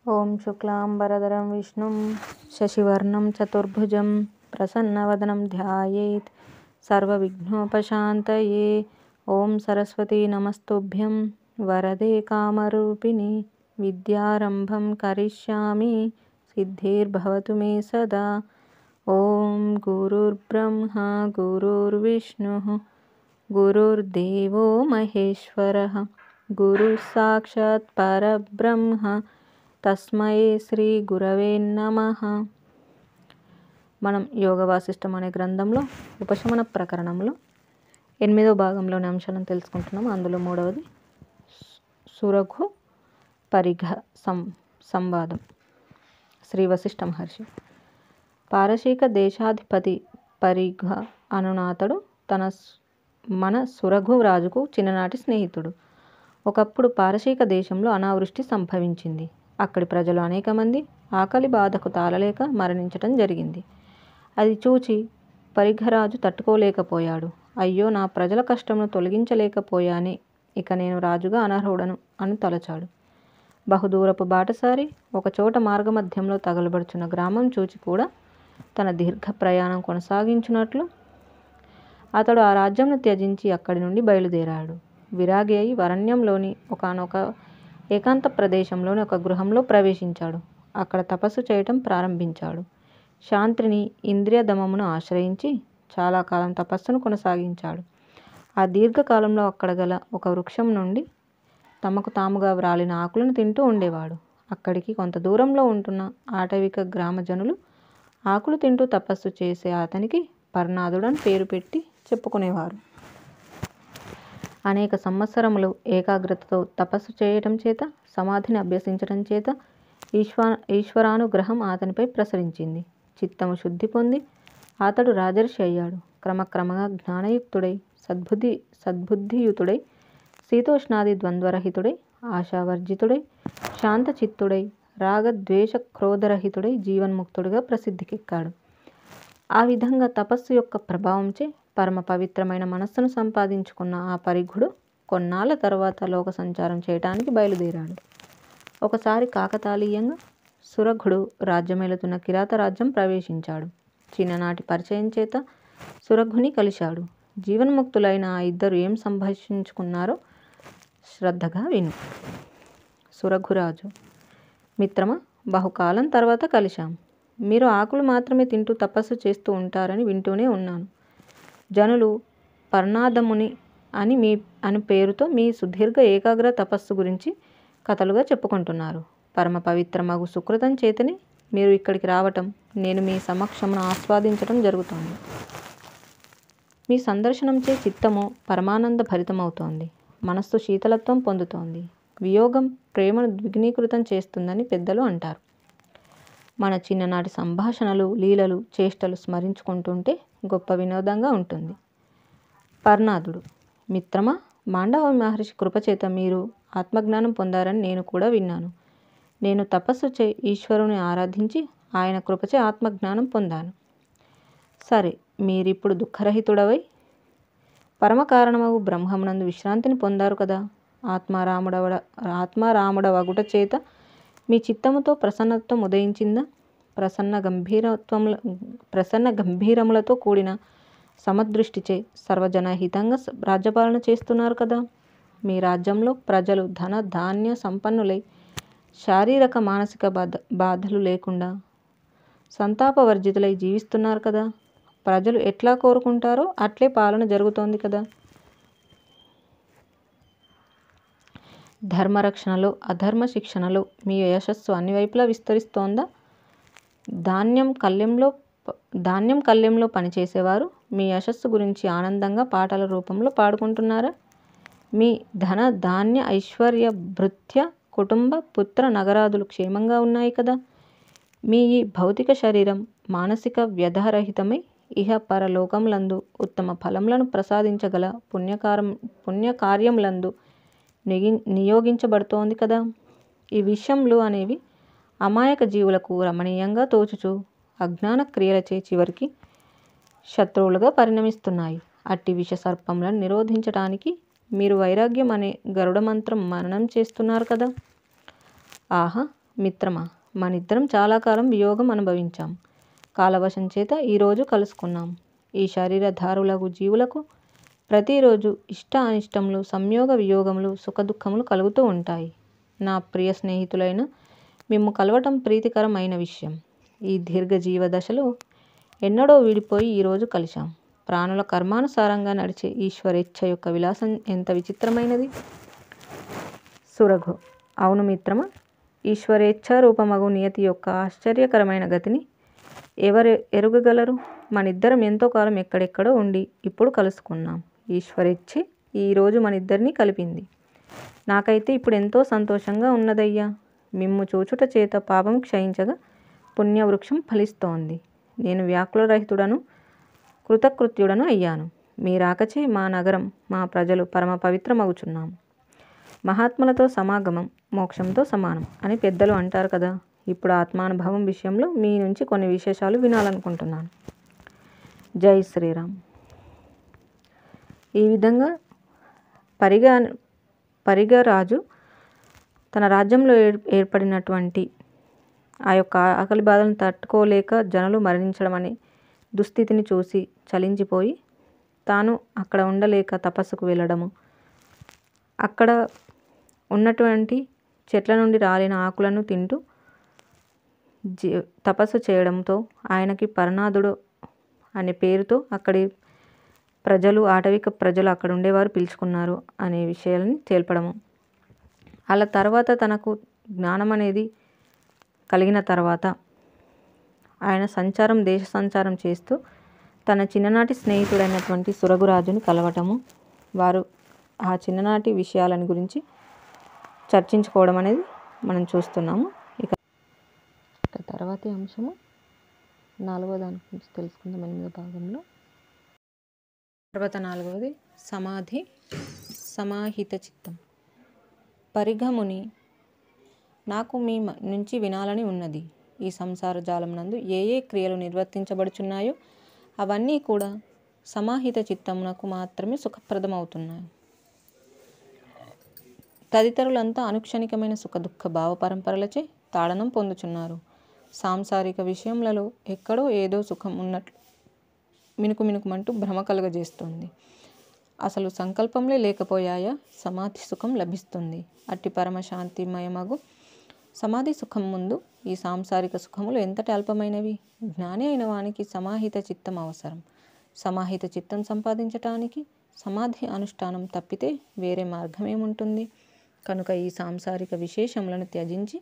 ఓం శుక్లాంబరధరం విష్ణుం శశివర్ణం చతుర్భుజం ప్రసన్నవదనం ధ్యాయేత్ సర్వవిఘ్నోపశాంతయే. ఓం సరస్వతీ నమస్తుభ్యం వరదే కామరూపిణి విద్యారంభం కరిష్యామి సిద్ధిర్భవతు మే సదా. ఓం గురుర్బ్రహ్మా గురుర్విష్ణుః గురుర్దేవో మహేశ్వరః గురుః సాక్షాత్ పరబ్రహ్మ తస్మై శ్రీ గురవే నమః. మనం యోగ వాసిష్టం అనే గ్రంథంలో ఉపశమన ప్రకరణంలో 8వ భాగంలోని అంశాలను తెలుసుకుంటున్నాం. అందులో 3వది సురఘు పరిఘ సంవాదం. శ్రీ వశిష్ఠ మహర్షి పారశీక దేశాధిపతి పరిఘ అనునాతడు మన సురఘు రాజుకు చిన్ననాటి స్నేహితుడు. ఒకప్పుడు పారశీక దేశంలో అనావృష్టి సంభవించింది. అక్కడి ప్రజలు అనేక మంది ఆకలి బాధకు తాళలేక మరణించటం జరిగింది. అది చూచి పరిఘరాజు తట్టుకోలేకపోయాడు. అయ్యో, నా ప్రజల కష్టమును తొలగించలేకపోయానే, ఇక నేను రాజుగా అనర్హుడను అని తలచాడు. బహుదూరపు బాటసారి ఒకచోట మార్గమధ్యంలో తగలబడుచున్న గ్రామం చూచి కూడా తన దీర్ఘ ప్రయాణం కొనసాగించున్నట్లు అతడు ఆ రాజ్యంను త్యజించి అక్కడి నుండి బయలుదేరాడు. విరాగి అయి వరణ్యంలోని ఒకానొక ఏకాంత ప్రదేశంలోని ఒక గృహంలో ప్రవేశించాడు. అక్కడ తపస్సు చేయటం ప్రారంభించాడు. శాంతిని ఇంద్రియ దమమును ఆశ్రయించి చాలా కాలం తపస్సును కొనసాగించాడు. ఆ దీర్ఘకాలంలో అక్కడ గల ఒక వృక్షం నుండి తమకు తాముగా వ్రాలిన ఆకులను తింటూ ఉండేవాడు. అక్కడికి కొంత దూరంలో ఉంటున్న ఆటవిక గ్రామ జనులు ఆకులు తింటూ తపస్సు చేసే అతనికి పర్ణాదుడని పేరు పెట్టి చెప్పుకునేవారు. అనేక సంవత్సరములు ఏకాగ్రతతో తపస్సు చేయటం చేత, సమాధిని అభ్యసించటం చేత ఈశ్వరానుగ్రహం అతనిపై ప్రసరించింది. చిత్తము శుద్ధి పొంది అతడు రాజర్షి అయ్యాడు. క్రమక్రమంగా జ్ఞానయుక్తుడై సద్బుద్ధియుతుడై శీతోష్ణాది ద్వంద్వరహితుడై ఆశావర్జితుడై శాంతచిత్తుడై రాగద్వేష క్రోధరహితుడై జీవన్ముక్తుడిగా ప్రసిద్ధికెక్కాడు. ఆ విధంగా తపస్సు యొక్క ప్రభావంచే పరమ పవిత్రమైన మనస్సును సంపాదించుకున్న ఆ పరిఘుడు కొన్నాళ్ళ తర్వాత లోక సంచారం చేయటానికి బయలుదేరాడు. ఒకసారి కాకతాళీయంగా సురఘుడు రాజ్యమేలుతున్న కిరాత రాజ్యం ప్రవేశించాడు. చిన్ననాటి పరిచయం చేత సురఘుని కలిశాడు. జీవన్ముక్తులైన ఆ ఇద్దరు ఏం సంభాషించుకున్నారో శ్రద్ధగా విను. సురఘురాజు: మిత్రమా, బహుకాలం తర్వాత కలిశాం. మీరు ఆకులు మాత్రమే తింటూ తపస్సు చేస్తూ ఉంటారని వింటూనే ఉన్నాను. జనులు పర్ణాదముని అని పేరుతో మీ సుదీర్ఘ ఏకాగ్ర తపస్సు గురించి కథలుగా చెప్పుకుంటున్నారు. పరమ పవిత్రమగు సుకృతం చేతనే మీరు ఇక్కడికి రావటం, నేను మీ సమక్షమును ఆస్వాదించటం జరుగుతోంది. మీ సందర్శనంచే చిత్తము పరమానంద భరితమవుతోంది. మనస్సు శీతలత్వం పొందుతోంది. వియోగం ప్రేమను ద్విగుణీకృతం చేస్తుందని పెద్దలు అంటారు. మన చిన్ననాటి సంభాషణలు, లీలలు, చేష్టలు స్మరించుకుంటుంటే గొప్ప వినోదంగా ఉంటుంది. పర్ణాదుడు: మిత్రమా, మాండవ మహర్షి కృపచేత మీరు ఆత్మజ్ఞానం పొందారని నేను కూడా విన్నాను. నేను తపస్సు చే ఈశ్వరుని ఆరాధించి ఆయన కృపచే ఆత్మజ్ఞానం పొందాను. సరే, మీరిప్పుడు దుఃఖరహితుడవై పరమకారణమగు బ్రహ్మమునందు విశ్రాంతిని పొందారు కదా. ఆత్మారాముడవగుట చేత మీ చిత్తముతో ప్రసన్నత్వం ఉదయించిందా? ప్రసన్న గంభీరములతో కూడిన సమదృష్టిచే సర్వజనహితంగా రాజ్యపాలన చేస్తున్నారు కదా. మీ రాజ్యంలో ప్రజలు ధన ధాన్య సంపన్నులై శారీరక మానసిక బాధలు లేకుండా సంతాపవర్జితులై జీవిస్తున్నారు కదా. ప్రజలు ఎట్లా కోరుకుంటారో అట్లే పాలన జరుగుతోంది కదా. ధర్మరక్షణలో అధర్మ శిక్షణలో మీ యశస్సు అన్ని వైపులా విస్తరిస్తోందా? ధాన్యం కళ్లెంలో పనిచేసేవారు మీ యశస్సు గురించి ఆనందంగా పాటల రూపంలో పాడుకుంటున్నారా? మీ ధన ధాన్య ఐశ్వర్య భృత్య కుటుంబ పుత్ర నగరాదులు క్షేమంగా ఉన్నాయి కదా. మీ ఈ భౌతిక శరీరం మానసిక వ్యధరహితమై ఇహ పరలోకములందు ఉత్తమ ఫలములను ప్రసాదించగల పుణ్యకార్యములందు నియోగించబడుతోంది కదా. ఈ విషయములు అనేవి అమాయక జీవులకు రమణీయంగా తోచుచు అజ్ఞాన క్రియలచే చివరికి శత్రువులుగా పరిణమిస్తున్నాయి. అట్టి విష సర్పములను నిరోధించటానికి మీరు వైరాగ్యం అనే గరుడ మంత్రం మననం చేస్తున్నారు కదా. ఆహా, మిత్రమా, మనిద్దరం చాలా కాలం వియోగం అనుభవించాం. కాలవశం చేత ఈరోజు కలుసుకున్నాం. ఈ శరీరధారులకు జీవులకు ప్రతిరోజు ఇష్ట అనిష్టములు, సంయోగ వియోగములు, సుఖదుఖములు కలుగుతూ ఉంటాయి. నా ప్రియ స్నేహితులైన మిమ్ము కలవటం ప్రీతికరం అయిన విషయం. ఈ దీర్ఘజీవ దశలో ఎన్నడో విడిపోయి ఈరోజు కలిశాం. ప్రాణుల కర్మానుసారంగా నడిచే ఈశ్వరేచ్ఛ యొక్క విలాసం ఎంత విచిత్రమైనది. సురఘు: అవును మిత్రమా, ఈశ్వరేచ్ఛారూపమగు నియతి యొక్క ఆశ్చర్యకరమైన గతిని ఎవరు ఎరుగగలరు? మనిద్దరం ఎంతో కాలం ఎక్కడెక్కడో ఉండి ఇప్పుడు కలుసుకున్నాం. ఈశ్వరేచ్ఛే ఈరోజు మనిద్దరినీ కలిపింది. నాకైతే ఇప్పుడు ఎంతో సంతోషంగా ఉన్నదయ్యా. మిమ్ము చూచుట చేత పాపం క్షయించగా పుణ్యవృక్షం ఫలిస్తోంది. నేను వ్యాకులరహితుడను, కృతకృత్యుడను అయ్యాను. మీ రాకచే మా నగరం, మా ప్రజలు పరమ పవిత్రమగుచున్నాం. మహాత్ములతో సమాగమం మోక్షంతో సమానం అని పెద్దలు అంటారు కదా. ఇప్పుడు ఆత్మానుభవం విషయంలో మీ నుంచి కొన్ని విశేషాలు వినాలనుకుంటున్నాను. జై శ్రీరామ్. ఈ విధంగా పరిగ రాజు తన రాజ్యంలో ఏర్పడినటువంటి ఆ యొక్క ఆకలి బాధలను తట్టుకోలేక జనులు మరణించడం అనే దుస్థితిని చూసి చలించిపోయి తాను అక్కడ ఉండలేక తపస్సుకు వెళ్ళడము, అక్కడ ఉన్నటువంటి చెట్ల నుండి రాలిన ఆకులను తింటూ తపస్సు చేయడంతో ఆయనకి పరనాథుడు అనే పేరుతో అక్కడి ప్రజలు, ఆటవిక ప్రజలు అక్కడ ఉండేవారు పిలుచుకున్నారు అనే విషయాలని తెలపడము. అలా తర్వాత తనకు జ్ఞానం అనేది కలిగిన తర్వాత ఆయన దేశ సంచారం చేస్తూ తన చిన్ననాటి స్నేహితుడైనటువంటి సురఘురాజుని కలవటము, వారు ఆ చిన్ననాటి విషయాలను గురించి చర్చించుకోవడం అనేది మనం చూస్తున్నాము. ఇక తర్వాతి అంశము 4వ దాని గురించి తెలుసుకుందాం 8వ భాగంలో. తర్వాత 4వది సమాధి, సమాహిత చిత్తం. పరిఘముని: నాకు మీ నుంచి వినాలని ఉన్నది. ఈ సంసార జాలం నందు ఏ ఏ క్రియలు నిర్వర్తించబడుచున్నాయో అవన్నీ కూడా సమాహిత చిత్తమునకు మాత్రమే సుఖప్రదమవుతున్నాయి. తదితరులంతా అనుక్షణికమైన సుఖదుఖ భావ పరంపరలచే తాడనం పొందుచున్నారు. సాంసారిక విషయములలో ఎక్కడో ఏదో సుఖం ఉన్నట్లు మినుకుమంటూ భ్రమ కలుగజేస్తుంది. అసలు సంకల్పంలే లేకపోయాయా సమాధి సుఖం లభిస్తుంది. అట్టి పరమశాంతిమయమగు సమాధి సుఖం ముందు ఈ సాంసారిక సుఖములు ఎంతటి అల్పమైనవి. జ్ఞాని అయిన వానికి సమాహిత చిత్తం అవసరం. సమాహిత చిత్తం సంపాదించటానికి సమాధి అనుష్ఠానం తప్పితే వేరే మార్గమేముంటుంది? కనుక ఈ సాంసారిక విశేషములను త్యజించి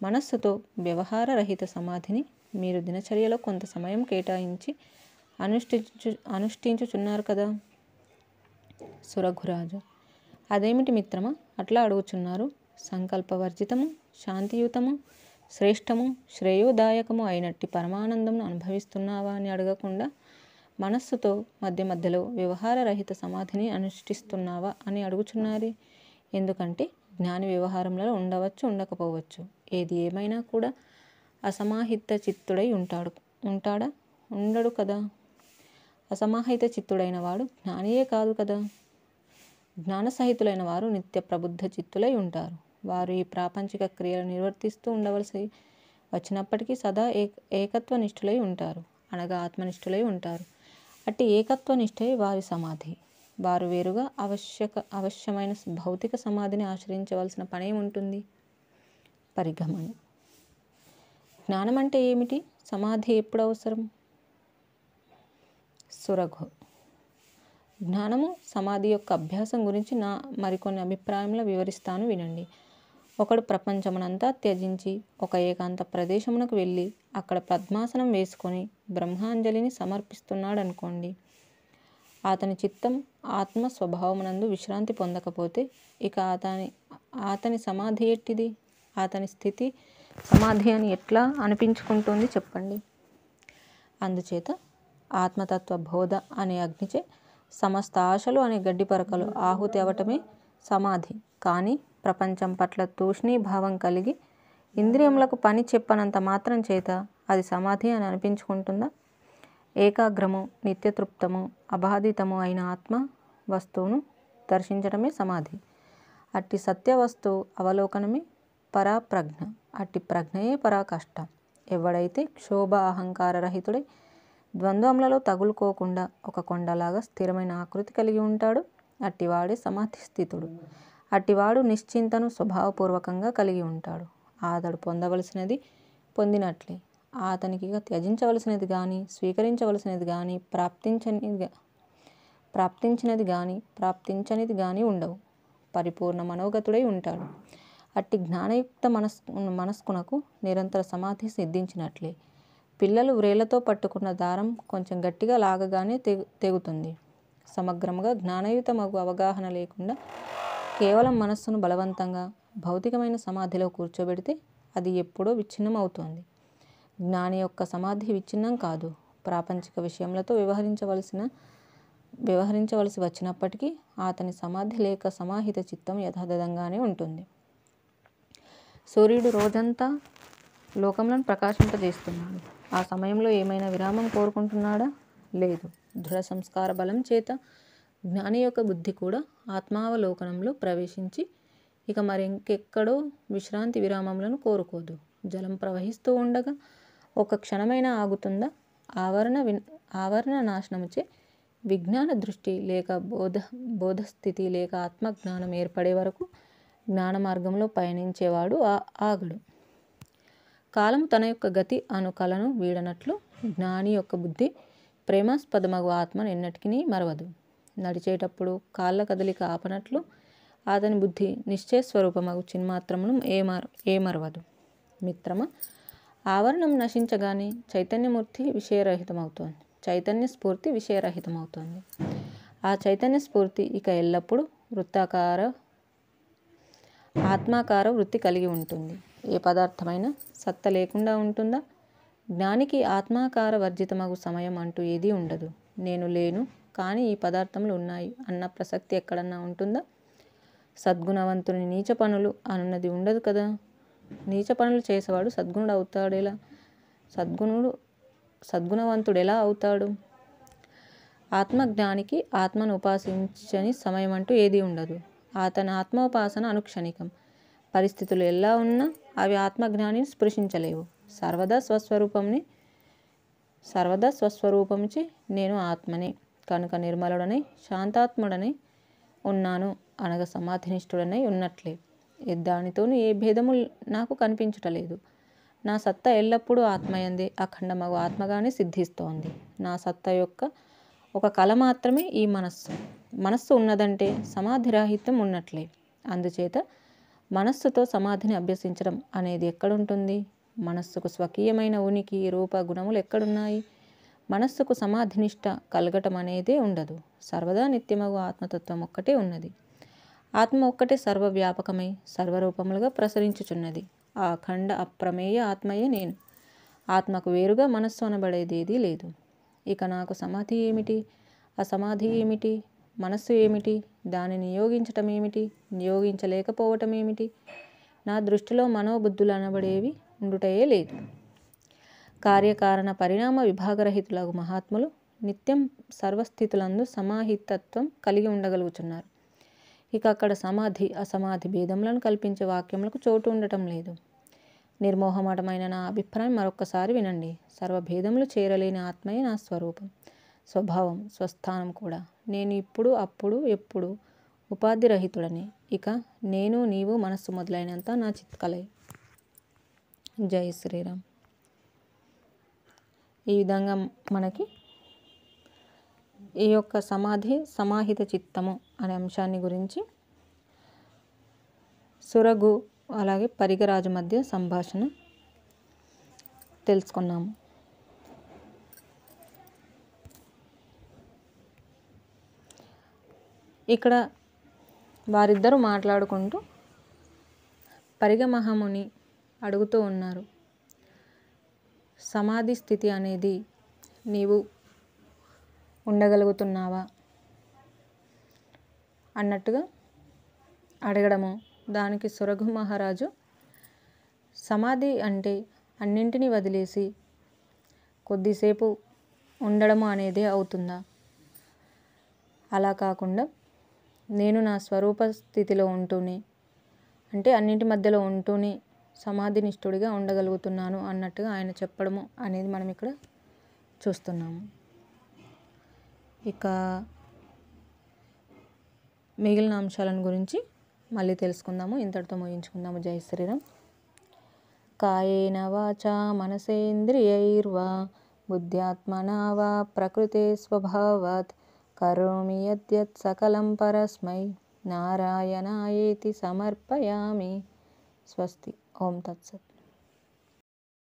మనస్సుతో వ్యవహారరహిత సమాధిని మీరు దినచర్యలో కొంత సమయం కేటాయించి అనుష్ఠించుచున్నారు కదా. సురఘురాజు: అదేమిటి మిత్రమా అట్లా అడుగుచున్నారు? సంకల్పవర్జితము, శాంతియుతము, శ్రేష్టము, శ్రేయోదాయకము అయినట్టి పరమానందమును అనుభవిస్తున్నావా అని అడగకుండా మనస్సుతో మధ్య మధ్యలో వ్యవహారరహిత సమాధిని అనుష్ఠిస్తున్నావా అని అడుగుచున్నారే. ఎందుకంటే జ్ఞాని వ్యవహారంలో ఉండవచ్చు, ఉండకపోవచ్చు. ఏది ఏమైనా కూడా అసమాహిత చిత్తుడై ఉంటాడా? ఉండడు కదా. అసమాహిత చిత్తుడైన వాడు జ్ఞానియే కాదు కదా. జ్ఞానసహితులైన వారు నిత్య ప్రబుద్ధ చిత్తులై ఉంటారు. వారు ఈ ప్రాపంచిక క్రియలు నిర్వర్తిస్తూ ఉండవలసి వచ్చినప్పటికీ సదా ఏకత్వనిష్ఠులై ఉంటారు, అనగా ఆత్మనిష్ఠులై ఉంటారు. అట్టి ఏకత్వనిష్ఠే వారి సమాధి. వారు వేరుగా అవశ్యమైన భౌతిక సమాధిని ఆశ్రయించవలసిన పనేముంటుంది? పరిగమని: జ్ఞానం అంటే ఏమిటి? సమాధి ఎప్పుడు అవసరం? సురఘు: జ్ఞానము, సమాధి యొక్క అభ్యాసం గురించి నా మరికొన్ని అభిప్రాయంలో వివరిస్తాను వినండి. ఒకడు ప్రపంచమునంతా త్యజించి ఒక ఏకాంత ప్రదేశమునకు వెళ్ళి అక్కడ పద్మాసనం వేసుకొని బ్రహ్మాంజలిని సమర్పిస్తున్నాడనుకోండి. అతని చిత్తం ఆత్మ స్వభావమునందు విశ్రాంతి పొందకపోతే ఇక అతని సమాధి ఎట్టిది? అతని స్థితి సమాధి అని ఎట్లా అనిపించుకుంటుంది చెప్పండి. అందుచేత ఆత్మతత్వ బోధ అనే అగ్నిచే సమస్త ఆశలు అనే గడ్డి పరకలు ఆహుతి అవటమే సమాధి. కానీ ప్రపంచం పట్ల తూష్ణీభావం కలిగి ఇంద్రియములకు పని చెప్పనంత మాత్రం చేత అది సమాధి అని అనిపించుకుంటుందా? ఏకాగ్రము, నిత్యతృప్తము, అబాధితము అయిన ఆత్మ వస్తువును దర్శించడమే సమాధి. అట్టి సత్య వస్తువు అవలోకనమే పరాప్రజ్ఞ, అట్టి ప్రజ్ఞయే పరాకాష్ట. ఎవడైతే క్షోభ అహంకార రహితుడై ద్వంద్వములలో తగులుకోకుండా ఒక కొండలాగా స్థిరమైన ఆకృతి కలిగి ఉంటాడు, అట్టివాడే సమాధి స్థితుడు. అట్టివాడు నిశ్చింతను స్వభావపూర్వకంగా కలిగి ఉంటాడు. అతడు పొందవలసినది పొందినట్లే. అతనికి త్యజించవలసినది కానీ స్వీకరించవలసినది కానీ ప్రాప్తించనిది కానీ ఉండవు. పరిపూర్ణ మనోగతుడై ఉంటాడు. అట్టి జ్ఞానయుక్త మనస్కునకు నిరంతర సమాధి సిద్ధించినట్లే. పిల్లలు వ్రేళ్లతో పట్టుకున్న దారం కొంచెం గట్టిగా లాగగానే తెగుతుంది. సమగ్రముగా జ్ఞానయుతమగు అవగాహన లేకుండా కేవలం మనస్సును బలవంతంగా భౌతికమైన సమాధిలో కూర్చోబెడితే అది ఎప్పుడో విచ్ఛిన్నం అవుతోంది. జ్ఞాని యొక్క సమాధి విచ్ఛిన్నం కాదు. ప్రాపంచిక విషయములతో వ్యవహరించవలసి వచ్చినప్పటికీ అతని సమాధి లేక సమాహిత చిత్తం యథాతథంగానే ఉంటుంది. సూర్యుడు రోజంతా లోకములను ప్రకాశింపజేస్తున్నాడు. ఆ సమయంలో ఏమైనా విరామం కోరుకుంటున్నాడా? లేదు. దృఢ సంస్కార బలం చేత జ్ఞాని యొక్క బుద్ధి కూడా ఆత్మావలోకనంలో ప్రవేశించి ఇక మరింకెక్కడో విశ్రాంతి విరామములను కోరుకోదు. జలం ప్రవహిస్తూ ఉండగా ఒక క్షణమైనా ఆగుతుందా? ఆవరణ నాశనముచే విజ్ఞాన దృష్టి లేక బోధస్థితి లేక ఆత్మజ్ఞానం ఏర్పడే వరకు జ్ఞాన మార్గంలో పయనించేవాడు ఆగడు. కాలము తన యొక్క గతి అను కలను వీడనట్లు జ్ఞాని యొక్క బుద్ధి ప్రేమాస్పదమగు ఆత్మను ఎన్నటికీ మరవదు. నడిచేటప్పుడు కాళ్ళ కదలిక ఆపనట్లు అతని బుద్ధి నిశ్చయస్వరూపమగు చిన్మాత్రమును ఏమరవదు. మిత్రమ, ఆవరణం నశించగానే చైతన్య స్ఫూర్తి విషయరహితమవుతోంది. ఆ చైతన్య స్ఫూర్తి ఇక ఎల్లప్పుడూ ఆత్మాకార వృత్తి కలిగి ఉంటుంది. ఏ పదార్థమైనా సత్త లేకుండా ఉంటుందా? జ్ఞానికి ఆత్మాకార వర్జితమగు సమయం అంటూ ఏదీ ఉండదు. నేను లేను కానీ ఈ పదార్థములు ఉన్నాయి అన్న ప్రసక్తి ఎక్కడన్నా ఉంటుందా? సద్గుణవంతుని నీచ పనులు అన్నది ఉండదు కదా. నీచ పనులు చేసేవాడు సద్గుణవంతుడెలా అవుతాడు? ఆత్మజ్ఞానికి ఆత్మను ఉపాసించని సమయం అంటూ ఏదీ ఉండదు. అతని ఆత్మోపాసన అనుక్షణికం. పరిస్థితులు ఎలా ఉన్నా అవి ఆత్మజ్ఞానిని స్పృశించలేవు. సర్వదా స్వస్వరూపముచే నేను ఆత్మనే కనుక నిర్మలుడనై శాంతాత్ముడనై ఉన్నాను అనగా సమాధినిష్ఠుడనై ఉన్నట్లే. దానితోనూ ఏ భేదము నాకు కనిపించుటలేదు. నా సత్తా ఎల్లప్పుడూ ఆత్మయందే అఖండమగు ఆత్మగానే సిద్ధిస్తోంది. నా సత్తా యొక్క ఒక కళ మాత్రమే ఈ మనస్సు ఉన్నదంటే సమాధిరాహిత్యం ఉన్నట్లే. అందుచేత మనస్సుతో సమాధిని అభ్యసించడం అనేది ఎక్కడుంటుంది? మనస్సుకు స్వకీయమైన ఉనికి రూప గుణములు ఎక్కడున్నాయి? మనస్సుకు సమాధినిష్ట కలగటం అనేదే ఉండదు. సర్వదా నిత్యమగు ఆత్మతత్వం ఒక్కటే ఉన్నది. ఆత్మ ఒక్కటే సర్వవ్యాపకమై సర్వరూపములుగా ప్రసరించుచున్నది. ఆ అఖండ అప్రమేయ ఆత్మయే నేను. ఆత్మకు వేరుగా మనస్సు అనబడేదేదీ లేదు. ఇక నాకు సమాధి ఏమిటి? అసమాధి ఏమిటి? మనస్సు ఏమిటి? దానిని నియోగించటం ఏమిటి? నియోగించలేకపోవటం ఏమిటి? నా దృష్టిలో మనోబుద్ధులు అనబడేవి ఉండుటయే లేదు. కార్యకారణ పరిణామ విభాగరహితులగు మహాత్ములు నిత్యం సర్వస్థితులందు సమాహితత్వం కలిగి ఉండగలుగుతున్నారు. ఇక అక్కడ సమాధి అసమాధి భేదములను కల్పించే వాక్యములకు చోటు ఉండటం లేదు. నిర్మోహమాటమైన నా అభిప్రాయం మరొక్కసారి వినండి. సర్వభేదములు చేరలేని ఆత్మయే నా స్వరూపం, స్వభావం, స్వస్థానం కూడా. నేను ఇప్పుడు అప్పుడు ఎప్పుడు ఉపాధిరహితుడనే. ఇక నేను నీవు మనస్సు మొదలైనంత నా చిత్కలే. జై శ్రీరామ్. ఈ విధంగా మనకి ఈ యొక్క సమాహిత చిత్తము అనే అంశాన్ని గురించి సురగు అలాగే పరిగరాజు మధ్య సంభాషణ తెలుసుకున్నాము. ఇక్కడ వారిద్దరూ మాట్లాడుకుంటూ పరిగ మహాముని అడుగుతూ ఉన్నారు, సమాధి స్థితి అనేది నీవు ఉండగలుగుతున్నావా అన్నట్టుగా అడగడము. దానికి సురగు మహారాజు, సమాధి అంటే అన్నింటినీ వదిలేసి కొద్దిసేపు ఉండడము అనేదే అవుతుందా? అలా కాకుండా నేను నా స్వరూప స్థితిలో ఉంటూనే అంటే అన్నింటి మధ్యలో ఉంటూనే సమాధినిష్ఠుడిగా ఉండగలుగుతున్నాను అన్నట్టుగా ఆయన చెప్పడము అనేది మనం ఇక్కడ చూస్తున్నాము. ఇక మిగిలిన అంశాలను గురించి మళ్ళీ తెలుసుకుందాము. ఇంతటితో ముగించుకుందాము. జై శ్రీరామ్. కాయేన వాచా మనసేంద్రియైర్వా బుద్ధ్యాత్మనా వా ప్రకృతే స్వభావాత్ కరోమి యద్యత్ సకలం పరస్మై నారాయణాయేతి సమర్పయామి. స్వస్తి. ఓం తత్సత్.